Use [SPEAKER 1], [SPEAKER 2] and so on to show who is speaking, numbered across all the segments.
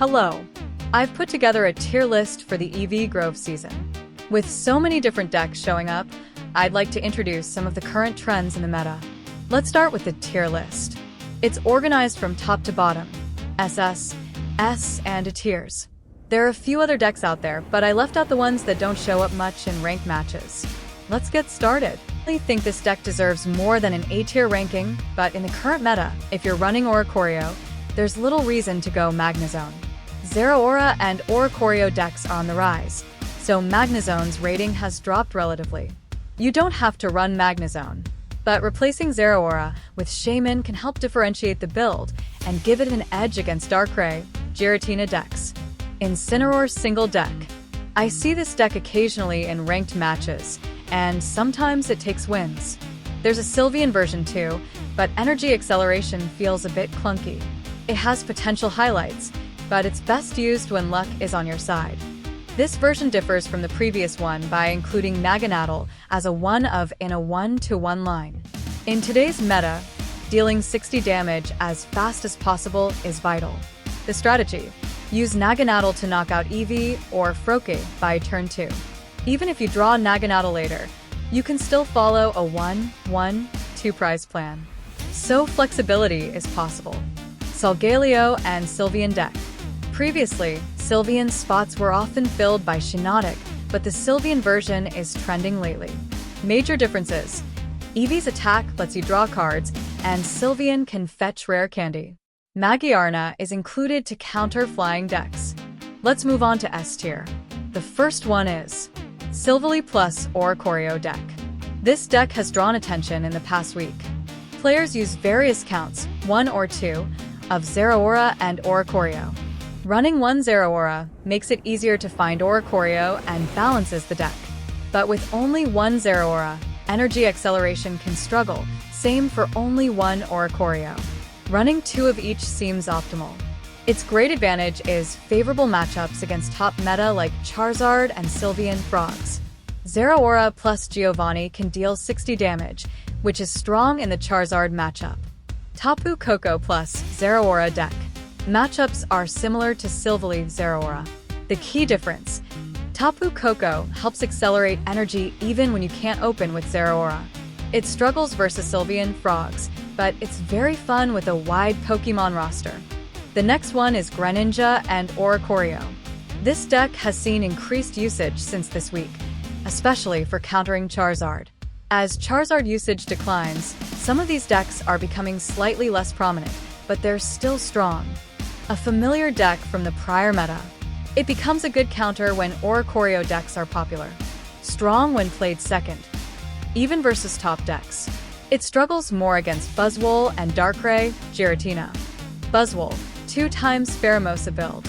[SPEAKER 1] Hello! I've put together a tier list for the Eevee Grove season. With so many different decks showing up, I'd like to introduce some of the current trends in the meta. Let's start with the tier list. It's organized from top to bottom, SS, S, and tiers. There are a few other decks out there, but I left out the ones that don't show up much in ranked matches. Let's get started. I think this deck deserves more than an A-tier ranking, but in the current meta, if you're running Oricorio, there's little reason to go Magnezone. Zeraora and Oricorio decks are on the rise, so Magnezone's rating has dropped relatively. You don't have to run Magnezone, but replacing Zeraora with Shaman can help differentiate the build and give it an edge against Darkrai, Giratina decks. Incineroar's single deck. I see this deck occasionally in ranked matches, and sometimes it takes wins. There's a Sylveon version too, but energy acceleration feels a bit clunky. It has potential highlights, but it's best used when luck is on your side. This version differs from the previous one by including Naganadel as a one-of in a 1-to-1 line. In today's meta, dealing 60 damage as fast as possible is vital. The strategy: use Naganadel to knock out Eevee or Froakie by turn 2. Even if you draw Naganadel later, you can still follow a 1-1-2 prize plan. So flexibility is possible. Solgaleo and Sylveon deck. Previously, Sylveon's spots were often filled by Shiinotic, but the Sylveon version is trending lately. Major differences: Eevee's attack lets you draw cards, and Sylveon can fetch rare candy. Magiarna is included to counter flying decks. Let's move on to S tier. The first one is Silvally plus Oricorio deck. This deck has drawn attention in the past week. Players use various counts, 1 or 2, of Zeraora and Oricorio. Running one Zeraora makes it easier to find Oricorio and balances the deck. But with only one Zeraora, energy acceleration can struggle, same for only one Oricorio. Running 2 of each seems optimal. Its great advantage is favorable matchups against top meta like Charizard and Sylveon Frogs. Zeraora plus Giovanni can deal 60 damage, which is strong in the Charizard matchup. Tapu Koko plus Zeraora deck. Matchups are similar to Silvally Zeraora. The key difference: Tapu Koko helps accelerate energy even when you can't open with Zeraora. It struggles versus Sylveon Frogs, but it's very fun with a wide Pokemon roster. The next one is Greninja and Oricorio. This deck has seen increased usage since this week, especially for countering Charizard. As Charizard usage declines, some of these decks are becoming slightly less prominent, but they're still strong. A familiar deck from the prior meta. It becomes a good counter when Oricorio decks are popular. Strong when played second, even versus top decks. It struggles more against Buzzwole and Darkrai, Giratina. Buzzwole, 2 times Pheromosa build.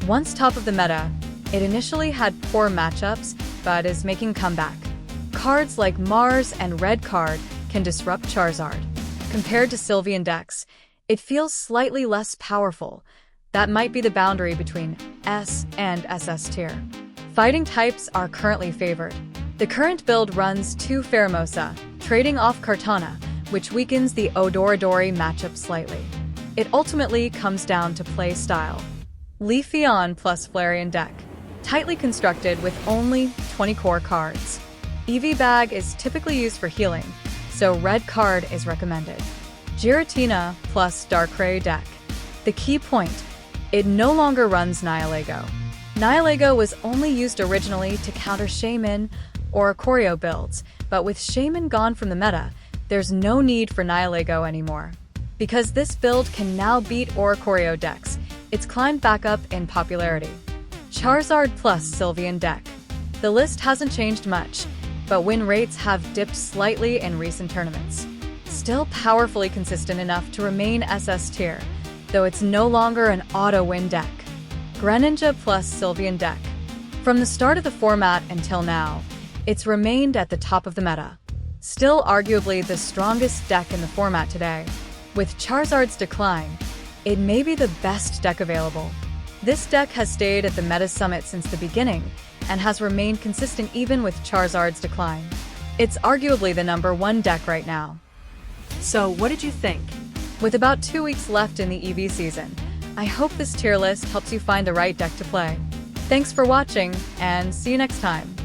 [SPEAKER 1] Once top of the meta, it initially had poor matchups, but is making comeback. Cards like Mars and Red Card can disrupt Charizard. Compared to Sylveon decks, it feels slightly less powerful. That might be the boundary between S and SS tier. Fighting types are currently favored. The current build runs 2 Pheromosa, trading off Kartana, which weakens the Odoradori matchup slightly. It ultimately comes down to play style. Leafeon plus Flareon deck. Tightly constructed with only 20 core cards. Eevee bag is typically used for healing, so red card is recommended. Giratina plus Darkrai deck. The key point: it no longer runs Nihilego. Nihilego was only used originally to counter Shaman or Oricorio builds, but with Shaman gone from the meta, there's no need for Nihilego anymore. Because this build can now beat Oricorio decks, it's climbed back up in popularity. Charizard plus Sylveon deck. The list hasn't changed much, but win rates have dipped slightly in recent tournaments. Still powerfully consistent enough to remain SS tier, though it's no longer an auto-win deck. Greninja plus Sylveon deck. From the start of the format until now, it's remained at the top of the meta. Still arguably the strongest deck in the format today. With Charizard's decline, it may be the best deck available. This deck has stayed at the meta summit since the beginning, and has remained consistent even with Charizard's decline. It's arguably the #1 deck right now. So what did you think? With about 2 weeks left in the Eevee season, I hope this tier list helps you find the right deck to play. Thanks for watching, and see you next time.